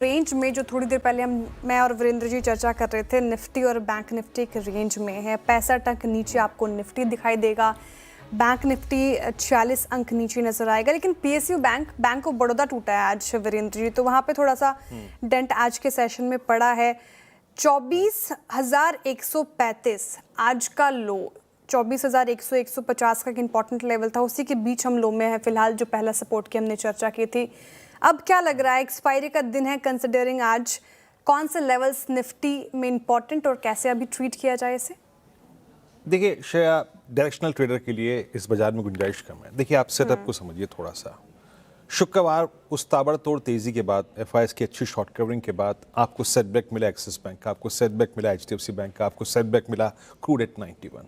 Range में जो थोड़ी देर पहले मैं और वीरेंद्र जी चर्चा कर रहे थे, निफ्टी और बैंक निफ्टी एक रेंज में है। 65 अंक नीचे आपको निफ्टी दिखाई देगा, बैंक निफ्टी 46 अंक नीचे नजर आएगा। लेकिन पीएसयू बैंक ऑफ बड़ौदा टूटा है आज वीरेंद्र जी, तो वहां पे थोड़ा सा डेंट आज के सेशन में पड़ा है। 24,135 आज का लो, 24,100 150 का एक इंपॉर्टेंट लेवल था, उसी के बीच हम लो में है फिलहाल, जो पहला सपोर्ट की हमने चर्चा की थी। अब क्या लग रहा है, एक्सपायरी का दिन है, कंसिडरिंग आज कौन से लेवल्स निफ्टी में इंपॉर्टेंट और कैसे अभी ट्रीट किया जाए इसे? देखिए श्रेया, डायरेक्शनल ट्रेडर के लिए इस बाजार में गुंजाइश कम है। देखिए आप सेटअप को समझिए थोड़ा सा। शुक्रवार उस ताबड़तोड़ तेजी के बाद, एफआईएस की अच्छी शॉर्ट कवरिंग के बाद आपको सेटबैक मिला एक्सिस बैंक का, आपको सेटबैक मिला एचडीएफसी बैंक का, आपको सेटबैक मिला crude at 91।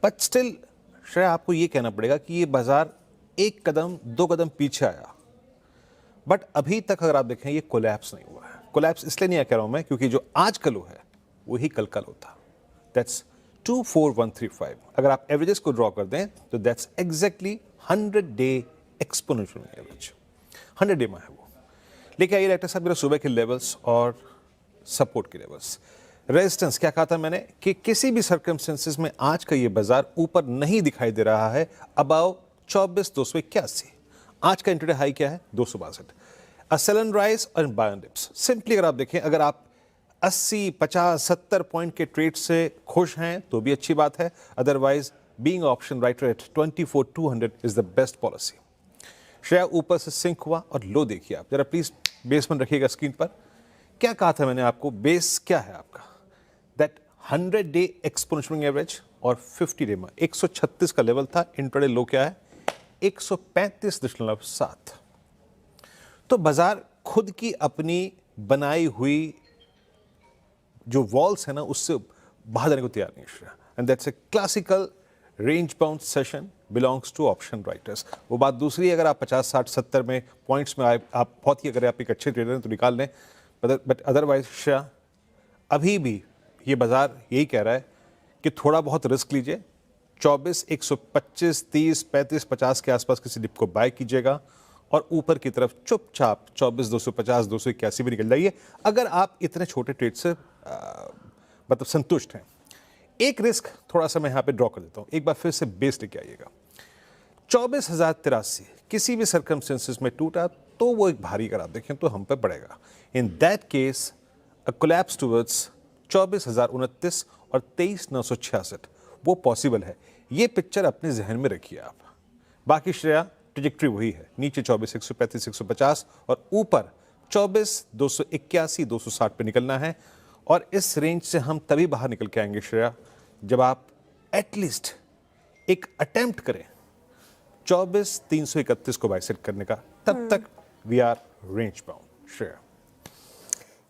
But still Shreya, आपको ये कहना पड़ेगा कि ये बाजार एक कदम दो कदम पीछे आया, बट अभी तक अगर आप देखें ये कोलैप्स नहीं हुआ है। कोलैप्स इसलिए नहीं कह रहा हूं मैं, क्योंकि जो आज का लो है वही कल का लो था। दैट्स 24135। अगर आप एवरेजेस को ड्रॉ कर दें तो that's exactly 100 day exponential average. 100 day में है वो। लेकिन आइए डायरेक्टर साहब, मेरा सुबह के लेवल्स और सपोर्ट के लेवल्स। रेजिस्टेंस क्या कहा था मैंने कि किसी भी सर्कमस्टेंसेस में आज का ये बाजार ऊपर नहीं दिखाई दे रहा है अबाव 24,281। आज का इंट्राडे हाई क्या है? 262। अ सेल एंड राइज और बाय एंड डिप्स। सिंपली अगर आप देखें, अगर आप 80, 50, 70 पॉइंट के ट्रेड से खुश हैं तो भी अच्छी बात है। Otherwise being option writer eight 24,200 is the best policy. Shreya, ऊपर से सिंक हुआ और लो देखिए आप जरा प्लीज, बेस में रखिएगा स्क्रीन पर। क्या कहा था मैंने आपको? बेस क्या है आपका? दैट 100 डे एक्सपोनेंशियल एवरेज और 50 डे में 136 का लेवल था। इंट्राडे लो क्या है? 135.7। तो बाजार खुद की अपनी बनाई हुई जो वॉल्स है ना, उससे बाहर जाने को तैयार नहीं है। And that's a classical range bound session belongs to option writers. वो बात दूसरी है, अगर आप 50, 60, 70 में पॉइंट्स में आए, आप बहुत ही, अगर आप एक अच्छे ट्रेडर हैं तो निकाल लें, बट अदरवाइज अभी भी ये बाजार यही कह रहा है कि थोड़ा बहुत रिस्क लीजिए। 24,125, 30, 35, 50 के आसपास किसी डिप को बाय कीजिएगा और ऊपर की तरफ चुपचाप 24,250, 281 भी निकल जाइए, अगर आप इतने छोटे ट्रेड से मतलब संतुष्ट हैं। एक रिस्क थोड़ा सा मैं यहां पे ड्रॉ कर देता हूं, एक बार फिर से बेस लेके आइएगा। 24,083 किसी भी सर्कमस्टेंसेस में टूटा तो वो एक भारी, अगर आप देखें तो हम पे पड़ेगा। In that case a collapse towards 24,029 और 23,966 वो पॉसिबल है। ये पिक्चर अपने जहन में रखिए आप। बाकी श्रेया, ट्रेजेक्ट्री वही है, नीचे 24,135, 150 और ऊपर 24,281, 260 पे निकलना है। और इस रेंज से हम तभी बाहर निकल के आएंगे श्रेया, जब आप एटलीस्ट एक अटेम्प्ट करें 24,331 को बाइसेट करने का, तब तक we are range bound. Shreya,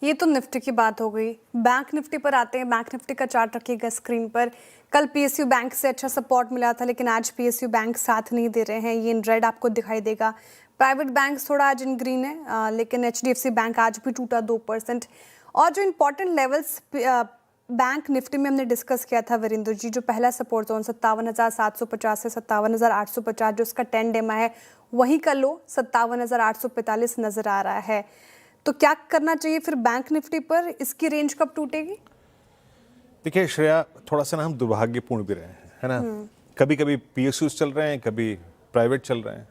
ये तो निफ्टी की बात हो गई। बैंक निफ्टी पर आते हैं। बैंक निफ्टी का चार्ट रखिएगा स्क्रीन पर। कल पीएसयू बैंक से अच्छा सपोर्ट मिला था, लेकिन आज पीएसयू बैंक साथ नहीं दे रहे हैं। ये इन रेड आपको दिखाई देगा। प्राइवेट बैंक थोड़ा आज इन ग्रीन है, लेकिन एचडीएफसी बैंक आज भी टूटा 2%। और जो इंपॉर्टेंट लेवल्स बैंक निफ्टी में हमने डिस्कस किया था वीरेंद्र जी, जो पहला सपोर्ट जोन 57,750 से 57,850 जो उसका 10 डेमा है, वहीं का लो 57,845 नजर आ रहा है। तो क्या करना चाहिए फिर बैंक निफ्टी पर? इसकी रेंज कब टूटेगी? देखिए श्रेया, थोड़ा सा ना हम दुर्भाग्यपूर्ण भी रहे हैं, है ना। कभी कभी पीएसयूज चल रहे हैं, कभी प्राइवेट चल रहे हैं।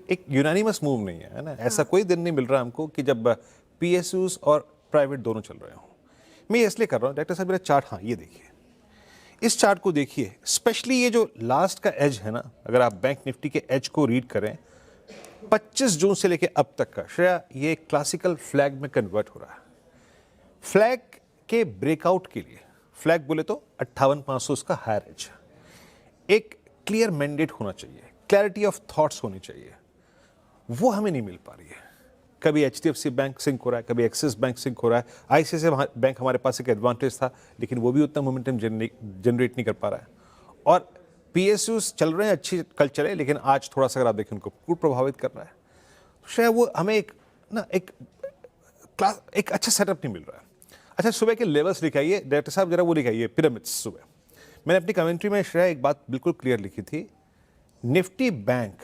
एक यूनानिमस मूव नहीं है ना। ऐसा कोई दिन नहीं मिल रहा हमको कि जब पीएसयूज और प्राइवेट दोनों चल रहे हों। मैं इसलिए कर रहा हूँ डायरेक्टर साहब, मेरा चार्ट, हाँ ये देखिए, इस चार्ट को देखिए, स्पेशली ये जो लास्ट का एज है ना, अगर आप बैंक निफ्टी के एज को रीड करें 25 जून से लेके अब तक का, श्रेया ये क्लासिकल फ्लैग में कन्वर्ट हो रहा है। फ्लैग के ब्रेकआउट के लिए, फ्लैग बोले तो 58,500 उसका हायर एज, एक क्लियर मैंडेट होना चाहिए, क्लैरिटी ऑफ थॉट्स होनी चाहिए, वो हमें नहीं मिल पा रही है। कभी एचडीएफसी बैंक सिंक हो रहा है, कभी एक्सिस बैंक सिंक हो रहा है। आईसीआईसीआई बैंक हमारे पास एक एडवांटेज था, लेकिन वो भी उतना मोमेंटम जनरेट नहीं कर पा रहा है। और पीएसयूज चल रहे हैं, अच्छी कल चले, लेकिन आज थोड़ा सा अगर आप देखें उनको पूर्ण प्रभावित कर रहा है। शायद वो हमें एक अच्छा सेटअप नहीं मिल रहा है। अच्छा, सुबह के लेवल्स लिखाइए डायरेक्टर साहब, जरा वो लिखाइए पिरामिड्स। सुबह मैंने अपनी कमेंट्री में श्रेया एक बात बिल्कुल क्लियर लिखी थी, निफ्टी बैंक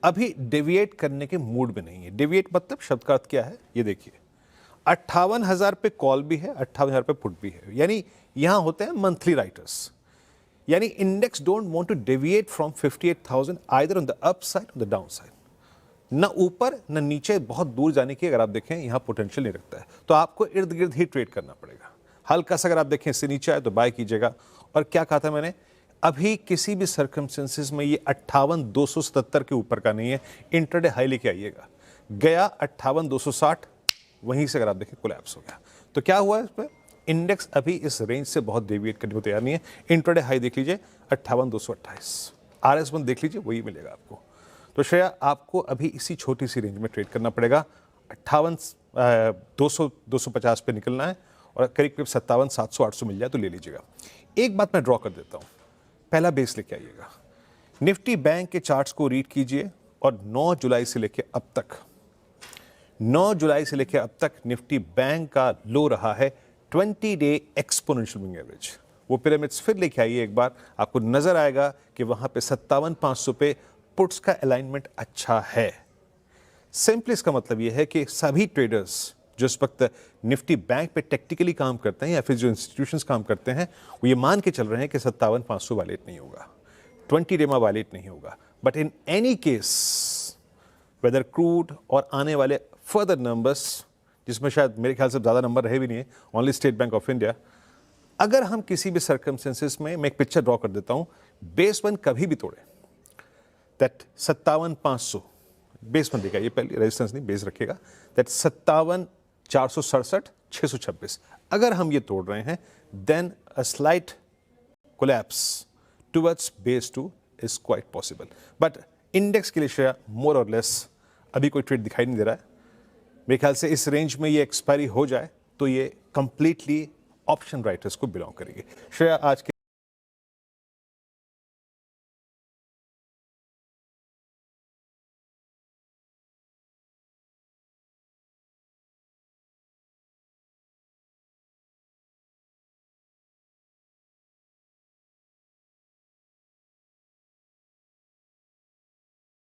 अभी डेविएट करने के मूड में नहीं है। डेविएट मतलब शब्द का अर्थ क्या है, ये देखिए, 58,000 पे कॉल भी है, 58,000 पे पुट भी है, यानी यहां होते हैं मंथली राइटर्स। यानी index don't want to deviate from 58,000 either on the up side और द डाउन साइड, न ऊपर न नीचे बहुत दूर जाने की अगर आप देखें यहां पोटेंशियल नहीं रखता है, तो आपको इर्द गिर्द ही ट्रेड करना पड़ेगा। हल्का सा अगर आप देखें इससे नीचे आए तो बाय कीजिएगा। और क्या कहा था मैंने, अभी किसी भी सर्कमस्टेंसेस में ये 58,277 के ऊपर का नहीं है, इंट्राडे हाई लेके आइएगा। गया 58,260, वहीं से अगर आप देखें कोलैप्स हो गया। तो क्या हुआ इस पर, इंडेक्स अभी इस रेंज से बहुत डेविएट करने को तैयार नहीं है। इंट्राडे हाई देख लीजिए 58,228, RS1 देख लीजिए वही मिलेगा आपको। तो श्रेया आपको अभी इसी छोटी सी रेंज में ट्रेड करना पड़ेगा। 58,250 पे निकलना है और करीब करीब 57,700-800 मिल जाए तो ले लीजिएगा। एक बात मैं ड्रॉ कर देता हूँ, पहला बेस लेके आइएगा। निफ्टी बैंक के चार्ट्स को रीड कीजिए और 9 जुलाई से लेके अब तक 9 जुलाई से लेकर अब तक निफ्टी बैंक का लो रहा है 20 डे एक्सपोनेंशियल मूविंग एवरेज। वो पिरामिड्स फिर लेके आइए एक बार, आपको नजर आएगा कि वहां पे 57,500 पे पुट्स का अलाइनमेंट अच्छा है। सिंपली इसका मतलब ये है कि सभी ट्रेडर्स जो इस वक्त निफ्टी बैंक पे टेक्निकली काम करते हैं या फिर जो इंस्टीट्यूशंस काम करते हैं वो ये मान के चल रहे हैं कि 57,500 वालेट नहीं होगा, 20 डे में वालेट नहीं होगा। But in any case weather crude और आने वाले फर्दर नंबर्स, जिसमें शायद मेरे ख्याल से ज़्यादा नंबर रहे भी नहीं है, only state bank of India, अगर हम किसी भी सर्कमस्टेंसेस में, मैं एक पिक्चर ड्रॉ कर देता हूं, बेस वन कभी भी तोड़े दैट 57,500 बेस वन देगा, ये पहले रेजिस्टेंस नहीं बेस रखेगा, दैट 57,467 626, अगर हम ये तोड़ रहे हैं then a slight collapse towards base 2 is quite possible. But index के लिए शेयर मोर और लेस अभी कोई ट्रेड दिखाई नहीं दे रहा है। मेरे ख्याल से इस रेंज में ये एक्सपायरी हो जाए तो ये कंप्लीटली ऑप्शन राइटर्स को बिलोंग करेगी। श्रेया आज के